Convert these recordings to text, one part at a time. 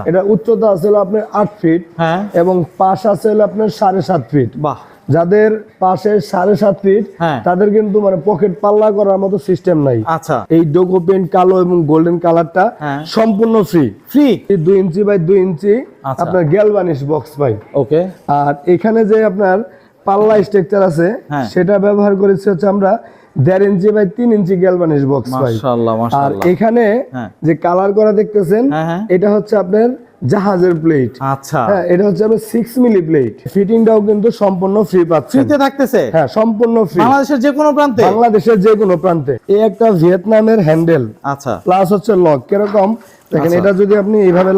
এটা উচ্চতা আছে হলো আপনার 8 ফিট এবং পাশ আছে হলো আপনার 7.5 ফিট। বাহ, যাদের পাশে 7.5 ফিট তাদের কিন্তু মানে পকেট পাল্লা করার মতো সিস্টেম নাই। আচ্ছা, এই ডোগো পেন্ট কালো এবং গোল্ডেন কালারটা সম্পূর্ণ ফ্রি। 2 ইঞ্চি বাই 2 ইঞ্চি আপনার গ্যালভানিশ বক্স পাই। ওকে। আর এখানে যে আপনার পাল্লা স্ট্রাকচার আছে সেটা ব্যবহার করেছি হচ্ছে আমরা 1.5 ইঞ্চি বাই 3 ইঞ্চি গ্যালভানিশ বক্স পাই। মাশাআল্লাহ আর মাশাআল্লাহ। এখানে যে কালার করা দেখতেছেন এটা হচ্ছে আপনার জাহাজের প্লেট। আচ্ছা, হ্যাঁ, এটা হচ্ছে আপনার 6 মিলি প্লেট। ফিটিংটাও কিন্তু সম্পূর্ণ ফ্রি পাচ্ছেন। ফ্রিতে থাকতেছে? হ্যাঁ, সম্পূর্ণ ফ্রি। বাংলাদেশের যে কোনো প্রান্তে? বাংলাদেশের যে কোনো প্রান্তে। এই একটা ভিয়েতনামের হ্যান্ডেল, আচ্ছা, প্লাস হচ্ছে লক। কিরকম দেখেন, এটা যদি আপনি এইভাবে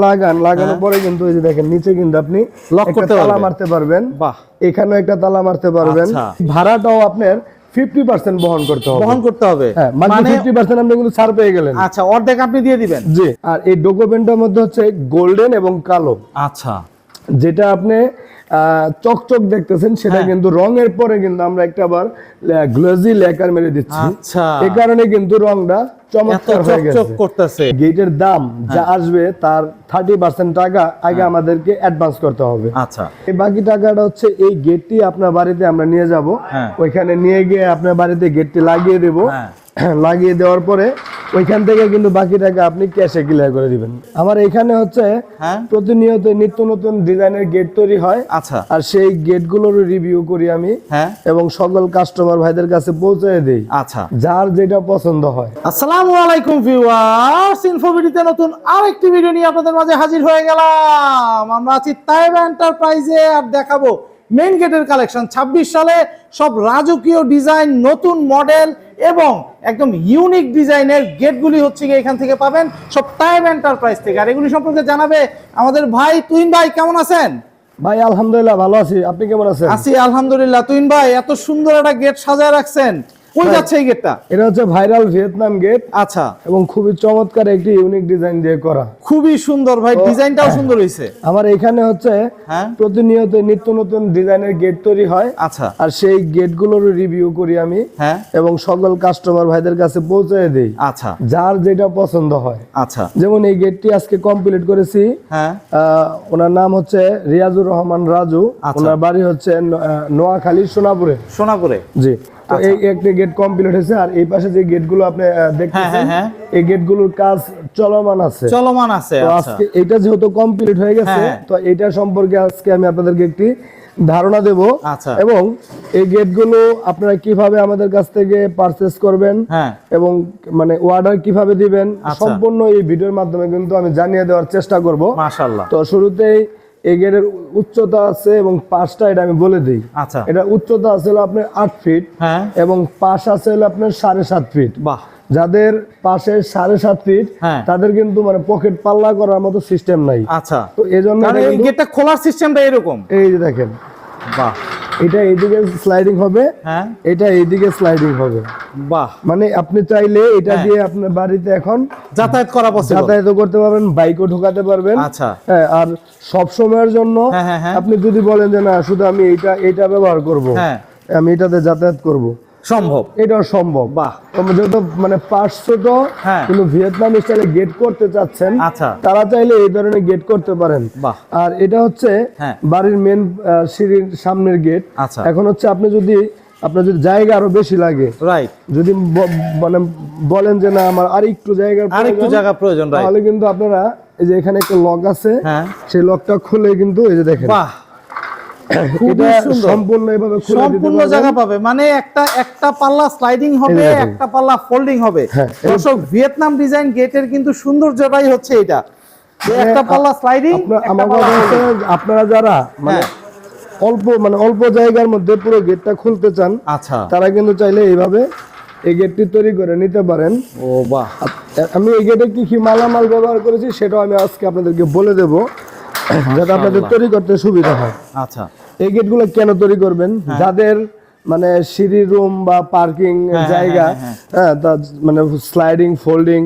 লাগানোর পরে কিন্তু এই যে দেখেন নিচে কিন্তু আপনি লক করতে তালা মারতে পারবেন। বাহ, এখানেও একটা তালা মারতে পারবেন। ভাড়াটাও আপনার 50% বহন করতে হবে। হ্যাঁ, মানে 50% আপনি কিন্তু ছাড় পেয়ে গেলেন। আচ্ছা, অর্ধেক আপনি দিয়ে দিবেন। জি। আর এই ডকুমেন্টের মধ্যে হচ্ছে গোল্ডেন এবং কালো। আচ্ছা, যেটা আপনি চকচক দেখতেছেন সেটা কিন্তু রঙের পরে কিন্তু আমরা একটা আবার গ্লোজি লেকার মেরে দিচ্ছি। আচ্ছা, এই কারণে কিন্তু রংটা চমৎকার হয়ে গেছে। গেটের দাম যা আসবে তার 30% টাকা আগে আমাদেরকে অ্যাডভান্স করতে হবে। আচ্ছা, এই বাকি টাকাটা হচ্ছে এই গেটটি আপনার বাড়িতে আমরা নিয়ে যাব। ওইখানে নিয়ে গিয়ে আপনার বাড়িতে গেটটি লাগিয়ে দেব। লাগিয়ে দেওয়ার পরে ওইখান থেকে কিন্তু বাকি টাকা আপনি ক্যাশে ক্লিয়ার করে দিবেন। আমার এখানে হচ্ছে প্রতিনিয়ত নিত্য নতুন ডিজাইনের গেট তৈরি হয়। আচ্ছা, আর সেই গেটগুলোর রিভিউ করি আমি এবং সকল কাস্টমার ভাইদের কাছে পৌঁছে দেই। আচ্ছা, যার যেটা পছন্দ হয়। আসসালামু আলাইকুম ভিউয়ার্স, ইনফোভিডিতে নতুন আরেকটি ভিডিও নিয়ে আপনাদের মাঝে হাজির হয়ে গেলাম। আমরা আছি তাইব এন্টারপ্রাইজে আর দেখাবো মেইন গেটের কালেকশন। 26 সালে সব রাজকীয় ডিজাইন, নতুন মডেল এবং একদম ইউনিক ডিজাইনের গেটগুলি হচ্ছে এখান থেকে পাবেন, সব তাইব এন্টারপ্রাইজ থেকে। আর এগুলি সম্পর্কে জানাবে আমাদের ভাই তুহিন ভাই। কেমন আছেন ভাই? আলহামদুলিল্লাহ ভালো আছি, আপনি কেমন আছেন? আছি আলহামদুলিল্লাহ। তুহিন ভাই, এত সুন্দর একটা গেট সাজায় রাখছেন, কই যাচ্ছে এই গেটটা? এটা হচ্ছে ভাইরাল ভিয়েতনাম গেট। আচ্ছা, এবং খুবই চমৎকার একটি ইউনিক ডিজাইন দিয়ে করা। খুবই সুন্দর ভাই, ডিজাইনটাও সুন্দর হয়েছে। আমার এখানে হচ্ছে প্রতিনিয়ত নিত্য নতুন ডিজাইনের গেট তৈরি হয়। আচ্ছা, আর সেই গেটগুলোর রিভিউ করি আমি এবং সকল কাস্টমার ভাইদের কাছে পৌঁছে দেই। আচ্ছা, যার যেটা পছন্দ হয়। আচ্ছা, যেমন এই গেটটি আজকে কমপ্লিট করেছি। ওনার নাম হচ্ছে রিয়াজুর রহমান রাজু। ওনার বাড়ি হচ্ছে নোয়াখালী সোনাপুরে। জি। তো এই একটা গেট কমপ্লিট হয়েছে। আর এই পাশে যে গেটগুলো আপনি দেখতেছেন এই গেটগুলোর কাজ চলমান আছে। তো আজকে এটা যেহেতু কমপ্লিট হয়ে গেছে, তো এটা সম্পর্কে আজকে আমি আপনাদেরকে একটি ধারণা দেব। এবং এই গেটগুলো আপনারা কিভাবে আমাদের কাছ থেকে পারচেজ করবেন এবং মানে অর্ডার কিভাবে দিবেন সম্পূর্ণ এই ভিডিওর মাধ্যমে কিন্তু আমি জানিয়ে দেওয়ার চেষ্টা করব। মাশাআল্লাহ। তো শুরুতেই এই গেটের উচ্চতা আছে এবং পাশটা এটা আমি বলে দিই। আচ্ছা, এটা উচ্চতা আছে হলো আপনার 8 ফিট এবং পাশ আছে হলো আপনার 7.5 ফিট। বাহ, যাদের পাশে 7.5 ফিট তাদের কিন্তু মানে পকেট পাল্লা করার মতো সিস্টেম নাই। আচ্ছা, তো এজন্য এই গেটটা খোলার সিস্টেমটা এরকম। এই যে দেখেন, বাহ, এটা এইদিকে স্লাইডিং হবে, এটা এইদিকে স্লাইডিং হবে। বাহ, মানে আপনি চাইলে এটা দিয়ে আপনার বাড়িতে এখন যাতায়াত করা পসিবল, যাতায়াত করতে পারবেন, বাইকও ঢোকাতে পারবেন। আচ্ছা, আর সব সময়ের জন্য আপনি যদি বলেন যে না শুধু আমি এটা ব্যবহার করব, আমি এটাতে যাতায়াত করব, সম্ভব, এটাও সম্ভব। বাহ, যেহেতু মানে পাশ ছোট কিন্তু ভিয়েতনাম স্টাইলে গেট করতে চাচ্ছেন, তারা চাইলে এই ধরনের গেট করতে পারেন। আর এটা হচ্ছে বাড়ির মেন সিঁড়ির সামনের গেট। এখন হচ্ছে আপনার যদি জায়গা আরো বেশি লাগে, যদি মানে বলেন যে না আমার আর একটু জায়গা প্রয়োজন, তাহলে কিন্তু আপনারা এই যে এখানে একটা লক আছে, সেই লকটা খুলে কিন্তু এই যে দেখেন সম্পূর্ণ জায়গা পাবে। মানে একটা পাল্লা স্লাইডিং হবে, একটা পাল্লা ফোল্ডিং হবে। দর্শক, ভিয়েতনাম ডিজাইন গেটের কিন্তু সৌন্দর্যটাই হচ্ছে এটা, একটা পাল্লা স্লাইডিং। আপনারা যারা মানে অল্প জায়গার মধ্যে পুরো গেটটা খুলতে চান, তারা কিন্তু চাইলে এইভাবে এই গেটটি তৈরি করে নিতে পারেন। ও বাহ, আমি এই গেটে কি মালামাল ব্যবহার করেছি সেটাও আমি আজকে আপনাদেরকে বলে দেবো, যাতে আপনাদের তৈরি করতে সুবিধা হয়। আচ্ছা, এই গেটগুলো কেন তৈরি করবেন? যাদের মানে সিঁড়ি রুম বা পার্কিং জায়গা মানে স্লাইডিং ফোল্ডিং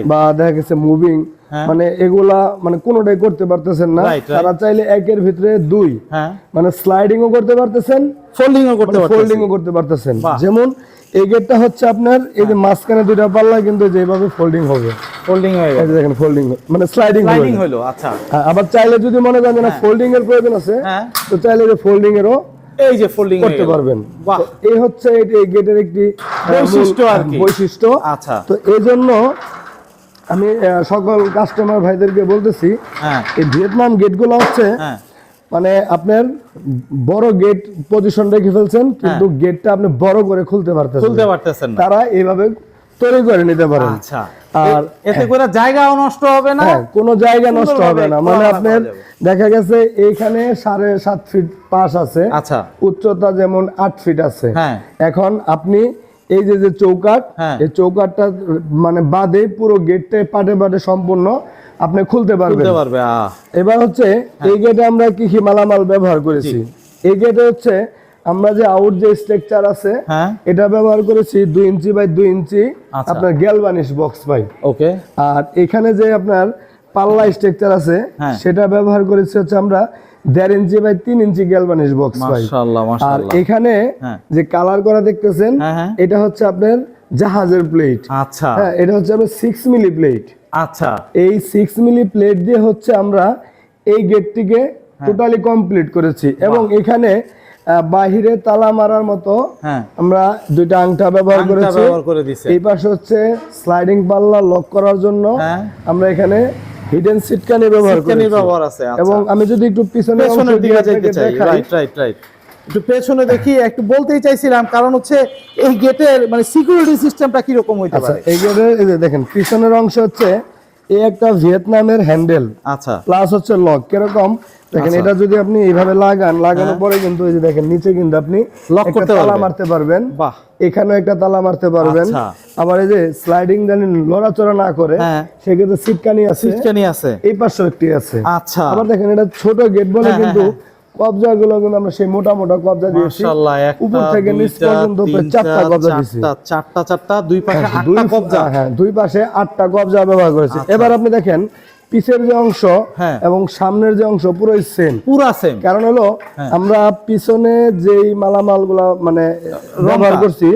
বা দেখা গেছে মুভিং মানে এগুলা মানে কোনোটাই করতে পারতেছেন না, তারা চাইলে একের ভিতরে দুই মানে স্লাইডিংও করতে পারতেছেন, ফোল্ডিংও করতে পারতেছেন। যেমন এই গেটটা হচ্ছে আপনার এই যে মাঝখানে দুইটা পাল্লা কিন্তু যেভাবে ফোল্ডিং হবে, ফোল্ডিং হয়ে গেছে দেখেন, ফোল্ডিং মানে স্লাইডিং হলো। আচ্ছা, আবার চাইলে যদি মনে করেন না ফোল্ডিং এর প্রয়োজন আছে তো চাইলে যে ফোল্ডিং এরও এই যে ফোল্ডিং করতে পারবেন। এই হচ্ছে এই গেটের একটি বৈশিষ্ট্য আর কি, বৈশিষ্ট্য। আচ্ছা, তো এইজন্য আমি সকল কাস্টমার ভাইদেরকে বলতেছি এই ভিয়েতনাম গেটগুলো হচ্ছে মানে আপনার বড় গেট পজিশন রেখে ফেলছেন কিন্তু গেটটা আপনি বড় করে খুলতে পারতেছেন না, তারা এইভাবে তৈরি করে নিতে পারেন। আচ্ছা, আর এতে করে জায়গাও নষ্ট হবে না, কোনো জায়গা নষ্ট হবে না। মানে আপনার দেখা গেছে এইখানে 7.5 ফিট পাশ আছে, আচ্ছা, উচ্চতা যেমন 8 ফিট আছে। এখন আপনি এই যে চৌকাঠ, এই চৌকাঠটা মানে বাদে পুরো গেটটা পাটে পাটে সম্পূর্ণ আপনি খুলতে পারবেন। এবার হচ্ছে এই গেটে আমরা কি কি মালামাল ব্যবহার করেছি। এই গেটে হচ্ছে আমরা যে আউট যে স্ট্রাকচার আছে এটা ব্যবহার করেছি 2 ইঞ্চি বাই 2 ইঞ্চি আপনার গ্যালভানিশ বক্স পাই। ওকে, আর এখানে যে আপনার পাল্লা স্ট্রাকচার আছে সেটা ব্যবহার করেছি হচ্ছে আমরা 1.5 ইঞ্চি বাই 3 ইঞ্চি গ্যালভানিশ বক্স পাই। আর এখানে যে কালার করা দেখতেছেন এটা হচ্ছে আপনার জাহাজের প্লেট। আচ্ছা, হ্যাঁ, এটা হচ্ছে আপনার 6 মিলি প্লেট। আচ্ছা, এই 6 মিলি প্লেট দিয়ে হচ্ছে আমরা এই গেটটিকে টোটালি কমপ্লিট করেছি। এবং এখানে বাহিরে তালা মারার মতো আমরা দুইটা আংটা ব্যবহার করেছি। এই পাশে হচ্ছে স্লাইডিং পাল্লা লক করার জন্য আমরা এখানে হিডেন সিটকানি ব্যবহার করেছি। এবং আমি যদি একটু পিছনের দিকে যেতে চাই, রাইট একটু পেছনে দেখি, একটু বলতেই চাইছিলাম কারণ হচ্ছে এই গেটের মানে সিকিউরিটি সিস্টেমটা কি রকম হইতে পারে। এই গেটের এই যে দেখেন পিছনের অংশ হচ্ছে এই একটা ভিয়েতনামের হ্যান্ডেল, আচ্ছা, প্লাস হচ্ছে লক। কিরকম দেখেন, এটা যদি আপনি এইভাবে লাগানোর পরে কিন্তু এই যে দেখেন নিচে কিন্তু আপনি লক করতে তালা মারতে পারবেন, বাহ, এখানেও একটা তালা মারতে পারবেন। আবার এই যে স্লাইডিং জানি লড়াচড়া না করে সেক্ষেত্রে সিটকানি আছে, এই পাশেও একটি আছে। আচ্ছা, আবার দেখেন এটা ছোট গেট বলে কিন্তু কবজাগুলো কিন্তু আমরা সেই মোটা মোটা কবজা দিয়েছি, মাশাআল্লাহ, উপর থেকে নিচ পর্যন্ত 4টা কবজা দিয়েছি, চারটা দুই পাশে 8টা কবজা, হ্যাঁ, দুই পাশে 8টা কবজা ব্যবহার করেছি। এবার আপনি দেখেন পিছের যে অংশ এবং সামনের যে অংশ পুরো সেম, কারণ হলো আমরা পিছনে যেই মালামালগুলো মানে ব্যবহার করছি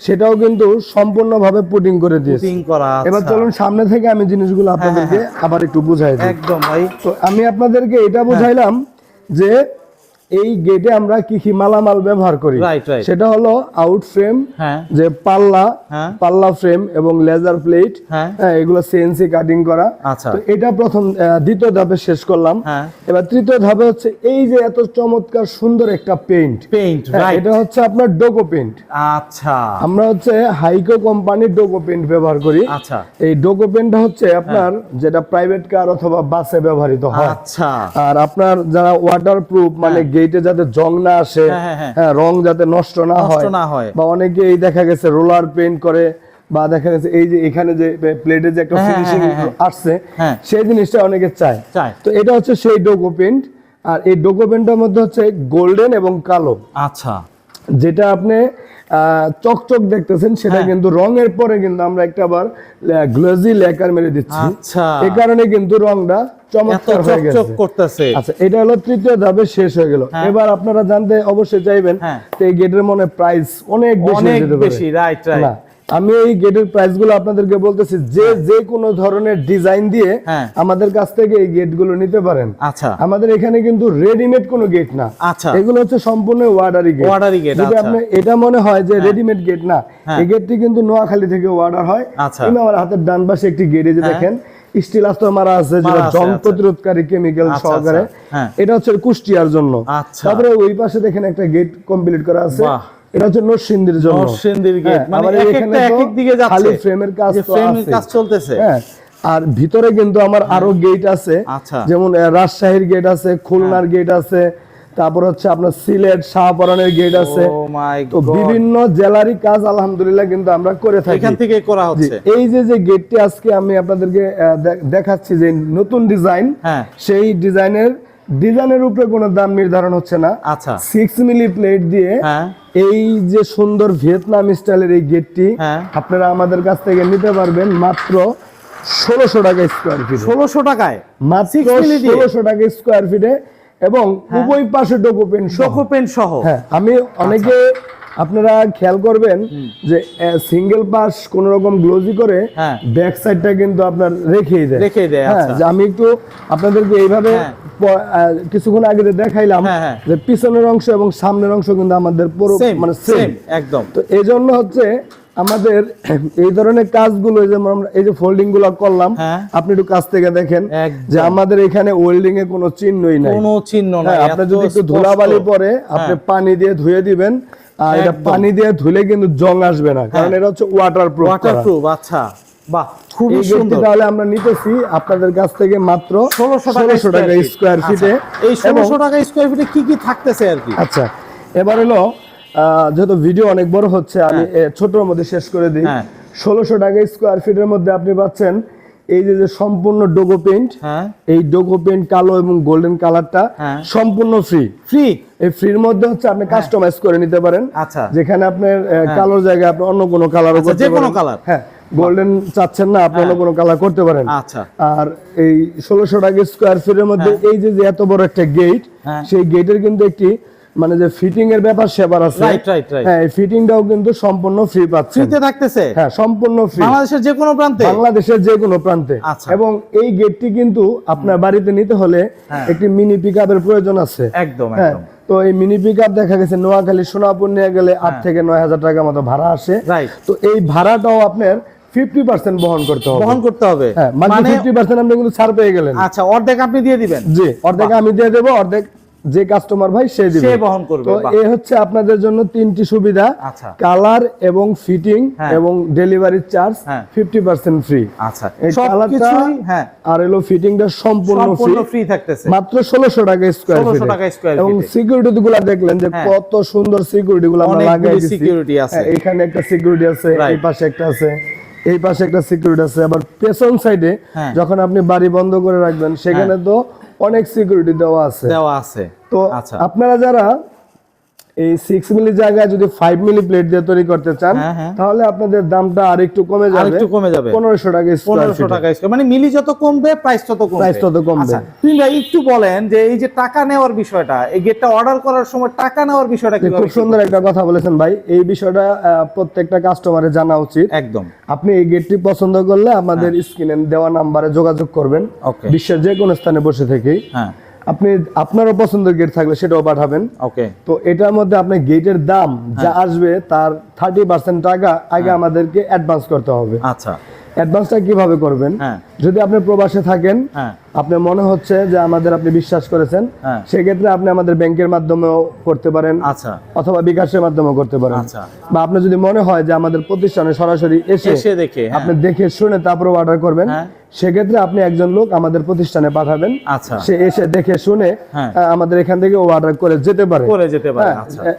সেটাও কিন্তু সম্পূর্ণভাবে পুটিং করে দিয়েছি। এবার চলুন সামনে থেকে আমি জিনিসগুলো আপনাদেরকে আবার একটু বুঝাই দিই। একদম ভাই, তো আমি আপনাদেরকে এটা বুঝাইলাম যে এই গেটে আমরা কি কি মালামাল ব্যবহার করি। সেটা হলো আউট ফ্রেম, যে পাল্লা ফ্রেম এবং লেজার প্লেট, এগুলো সিএনসি কাটিং করা। তো এটা প্রথম, দ্বিতীয় ধাপে শেষ করলাম। এবার তৃতীয় ধাপে হচ্ছে এই যে এত চমৎকার সুন্দর একটা পেইন্ট, এটা হচ্ছে আপনার ডোকো পেইন্ট। আচ্ছা, আমরা হচ্ছে হাইকো কোম্পানির ডোকো পেইন্ট ব্যবহার করি। আচ্ছা, এই ডোকো পেইন্টটা হচ্ছে আপনার যেটা প্রাইভেট কার অথবা বাসে ব্যবহৃত হয়। আচ্ছা, আর আপনার যারা ওয়াটারপ্রুফ মানে গেটে যাতে জং না আসে, রং যাতে নষ্ট না হয়, বা অনেকে এই দেখা গেছে রোলার পেইন্ট করে, বা দেখা গেছে এই যে এখানে যে প্লেটে যে একটা ফিনিশিং আসছে সেই জিনিসটা অনেকে চায়। তো এটা হচ্ছে সেই ডোকো পেইন্ট। আর এই ডোকো পেইন্টের মধ্যে হচ্ছে গোল্ডেন এবং কালো। আচ্ছা, যেটা আপনি চকচক দেখতেছেন সেটা কিন্তু রঙের পরে কিন্তু আমরা একটা আবার গ্লোজি লেকার মেরে দিচ্ছি। আচ্ছা, এই কারণে কিন্তু রংটা চমৎকার হয়ে গেছে। আচ্ছা, এটা হলো তৃতীয় ধাপে শেষ হয়ে গেল। এবার আপনারা জানতে অবশ্যই চাইবেন এই গেটের মনে প্রাইস অনেক বেশি। রাইট, আমি এই গেটের প্রাইস গুলো আপনাদেরকে বলতেছি, যে কোনো ধরনের ডিজাইন দিয়ে আমাদের কাছ থেকে এই গেট গুলো নিতে পারেন। আচ্ছা, আমাদের এখানে কিন্তু রেডিমেড কোনো গেট না, এগুলো হচ্ছে সম্পূর্ণ ওয়ার্ডারি গেট। যদি আপনি এটা মনে হয় যে রেডিমেড গেট না, এই গেটটি কিন্তু নোয়াখালী থেকে অর্ডার হয়। আমার হাতের ডান পাশে একটি গেট, এই যে দেখেন স্টিল আস্তর মারা আছে, যেটা জং প্রতিরোধকারী কেমিক্যাল সহকারে, এটা হচ্ছে কুষ্টিয়ার জন্য। তারপরে ওই পাশে দেখেন একটা গেট কমপ্লিট করা আছে, এটা হচ্ছে নরসিংদীর জন্য। মানে এখানে খালি ফ্রেমের কাজ চলতেছে। আর ভিতরে কিন্তু আমার আরো গেট আছে, যেমন রাজশাহীর গেট আছে, খুলনার গেট আছে, তারপর হচ্ছে আপনার সিলেট শাহপরানের গেট আছে। তো বিভিন্ন জেলারই কাজ আলহামদুলিল্লাহ কিন্তু আমরা করে থাকি, এখান থেকে করা হচ্ছে। এই যে গেটটি আজকে আমি আপনাদেরকে দেখাচ্ছি যে নতুন ডিজাইন, সেই ডিজাইনের উপরে কোনো দাম নির্ধারণ হচ্ছে না। আচ্ছা, 6 মিলি প্লেট দিয়ে এই যে সুন্দর ভিয়েতনাম স্টাইলের এই গেটটি আপনারা আমাদের কাছ থেকে নিতে পারবেন মাত্র 1600 টাকা স্কয়ার ফিট। 1600 টাকায় মাত্র 1600 টাকা স্কয়ার ফিটে, এবং উভয় পাশে ডকুমেন্ট সহ। হ্যাঁ, আমি অনেকে আপনারা খেয়াল করবেন যে সিঙ্গেল পাশ কোন রকম গ্লোজি করে ব্যাক সাইডটা কিন্তু আপনার রেখেই দেয়। হ্যাঁ, যে আমি একটু আপনাদেরকে এইভাবে কিছুক্ষণ আগে দেখাইলাম যে পিছনের অংশ এবং সামনের অংশ কিন্তু আমাদের পুরো মানে সেম একদম। তো এই জন্য হচ্ছে আমাদের এই ধরনের কাজগুলো, যেমন আমরা এই যে ফোল্ডিং গুলো করলাম, আপনি একটু কাছ থেকে দেখেন যে আমাদের এখানে ওয়েল্ডিং এ কোনো চিহ্নই নাই, কোনো চিহ্ন নাই। আপনি যদি একটু ধুলাবালি পরে আপনি পানি দিয়ে ধুয়ে দিবেন, আর এটা পানি দিয়ে ধুলে কিন্তু জং আসবে না, কারণ এটা হচ্ছে ওয়াটারপ্রুফ। আচ্ছা, বাহ, খুবই এই সুন্দর। তাহলে আমরা নিতেছি আপনাদের কাছ থেকে মাত্র 1600 টাকা স্কয়ার ফিটে। এই 1600 টাকা স্কয়ার ফিটে কি কি থাকতেছে আর কি? আচ্ছা, এবার হলো যেহেতু ভিডিও অনেক বড় হচ্ছে, আমি ছোটর মধ্যে শেষ করে দিই। 1600 টাকা স্কয়ার ফিটের মধ্যে আপনি পাচ্ছেন এই যে সম্পূর্ণ ডোগো পেইন্ট। এই ডোগো পেইন্ট কালো এবং গোল্ডেন কালারটা সম্পূর্ণ ফ্রি। এই ফ্রির মধ্যে হচ্ছে আপনি কাস্টমাইজ করে নিতে পারেন। আচ্ছা, যেখানে আপনার কালোর জায়গায় আপনি অন্য কোনো কালারও করতে পারেন, যে কোনো কালার। হ্যাঁ, গোল্ডেন চাচ্ছেন না, আপনি অন্য কোনো কালার করতে পারেন। আচ্ছা, আর এই 1600 টাকা স্কয়ার ফিটের মধ্যে এই যে এত বড় একটা গেট, সেই গেটের কিন্তু একটি মানে যে ফিটিং এর ব্যাপার সেবার আছে। হ্যাঁ, এই ফিটিংটাও কিন্তু সম্পূর্ণ ফ্রি পাচ্ছেন, ফ্রিতে থাকতেছে। হ্যাঁ, সম্পূর্ণ ফ্রি, বাংলাদেশের যে কোনো প্রান্তে। এবং এই গেটটি কিন্তু আপনার বাড়িতে নিতে হলে একটি মিনি পিকআপের প্রয়োজন আছে। একদম। তো এই মিনি পিকআপ দেখা গেছে নোয়াখালী সোনাপুর নিয়ে গেলে 8 থেকে 9000 টাকা মতো ভাড়া আসে। তো এই ভাড়াটাও আপনার 50% বহন করতে হবে। হ্যাঁ, মানে 50% আপনি কিন্তু ছাড় পেয়ে গেলেন। আচ্ছা, অর্ধেক আপনি দিয়ে দিবেন? জি, অর্ধেক আমি দিয়ে দেব, অর্ধেক যে কাস্টমার ভাই সে দিবে, সে বহন করবে। তো এই হচ্ছে আপনাদের জন্য তিনটি সুবিধা, কালার এবং ফিটিং এবং ডেলিভারি চার্জ 50% ফ্রি। আচ্ছা, এই কালারটা আর এলো ফিটিংটা সম্পূর্ণ ফ্রি থাকতেছে মাত্র 1600 টাকা স্কয়ার ফিট। এবং সিকিউরিটি গুলো দেখলেন যে কত সুন্দর সিকিউরিটি গুলো আমরা লাগাইছি। সিকিউরিটি আছে, এখানে একটা সিকিউরিটি আছে, এই পাশে একটা আছে, এই পাশে একটা সিকিউরিটি আছে। আবার পেছন সাইডে যখন আপনি বাড়ি বন্ধ করে রাখবেন, সেখানে তো অনেক সিকিউরিটি দেওয়া আছে। তো আপনারা যারা এই 6 মিলি জায়গায় যদি 5 মিলি প্লেট দিয়ে তৈরি করতে চান, তাহলে আপনাদের দামটা আরেকটু কমে যাবে 1500 টাকা স্কয়ার। মানে মিলি যত কমবে প্রাইস তত কমবে। তুমি ভাই একটু বলেন যে এই যে টাকা নেওয়ার বিষয়টা, এই গেটটা অর্ডার করার সময় টাকা নেওয়ার বিষয়টা কি? খুব সুন্দর একটা কথা বলেছেন ভাই, এই বিষয়টা প্রত্যেকটা কাস্টমারের জানা উচিত। একদম। আপনি এই গেটটি পছন্দ করলে আমাদের স্ক্রিনে দেওয়া নাম্বারে যোগাযোগ করবেন, বিশ্বের যে কোনো স্থানে বসে থেকেই। আপনি আপনারও পছন্দের গেট থাকলে সেটাও পাঠাবেন। ওকে, তো এটার মধ্যে আপনি গেটের দাম যা আসবে তার 30% টাকা আগে আমাদেরকে অ্যাডভান্স করতে হবে। আচ্ছা, অ্যাডভান্সটা কিভাবে করবেন? যদি আপনি প্রবাসে থাকেন, আপনার মনে হচ্ছে যে আমাদের আপনি বিশ্বাস করেছেন, সেক্ষেত্রে আপনি আমাদের ব্যাংকের মাধ্যমেও করতে পারেন, অথবা বিকাশের মাধ্যমেও করতে পারেন। বা আপনি যদি মনে হয় যে আমাদের প্রতিষ্ঠানে সরাসরি এসে আপনি দেখে শুনে তারপরে অর্ডার করবেন, সেক্ষেত্রে আপনি একজন লোক আমাদের প্রতিষ্ঠানে পাঠাবেন, সে এসে দেখে শুনে আমাদের এখান থেকে অর্ডার করে যেতে পারে।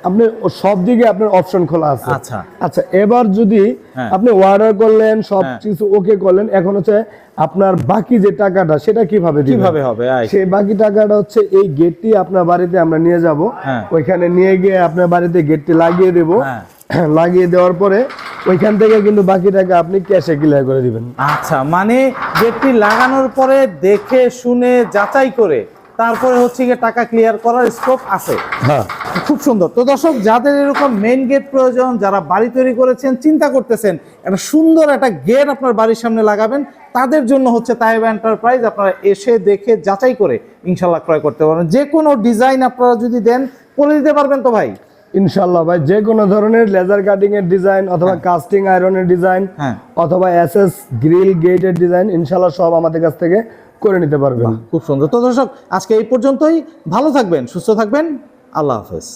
আপনি সব দিকে আপনার অপশন খোলা আছে। আচ্ছা, এবার যদি আপনি অর্ডার করলেন, সবকিছু ওকে করলেন, এখন হচ্ছে আপনার বাকি যে টাকাটা সেটা কিভাবে হবে? সেই বাকি টাকাটা হচ্ছে এই গেটটি আপনার বাড়িতে আমরা নিয়ে যাব, ওইখানে নিয়ে গিয়ে আপনার বাড়িতে গেটটি লাগিয়ে দেব। লাগিয়ে দেওয়ার পরে ওইখান থেকে কিন্তু বাকি টাকা আপনি ক্যাশে ক্লিয়ার করে দিবেন। আচ্ছা, মানে গেটটি লাগানোর পরে দেখে শুনে যাচাই করে তারপরে হচ্ছে গিয়ে টাকা ক্লিয়ার করার স্কোপ আছে। হ্যাঁ, খুব সুন্দর। তো দর্শক, যাদের এরকম মেইন গেট প্রয়োজন, যারা বাড়ি তৈরি করেছেন, চিন্তা করতেছেন একটা সুন্দর একটা গেট আপনার বাড়ির সামনে লাগাবেন, তাদের জন্য হচ্ছে তাইবা এন্টারপ্রাইজ। আপনারা এসে দেখে যাচাই করে ইনশাল্লাহ ক্রয় করতে পারবেন। যে কোনো ডিজাইন আপনারা যদি দেন করে দিতে পারবেন তো ভাই? ইনশাআল্লাহ ভাই, যে কোনো ধরনের লেজার কাটিং এর ডিজাইন অথবা কাস্টিং আয়রনের ডিজাইন অথবা এসএস গ্রিল গেটের ডিজাইন, ইনশাআল্লাহ সব আমাদের কাছ থেকে করে নিতে পারবেন। খুব সুন্দর। তো দর্শক, আজকে এই পর্যন্তই। ভালো থাকবেন, সুস্থ থাকবেন, আল্লাহ হাফেজ।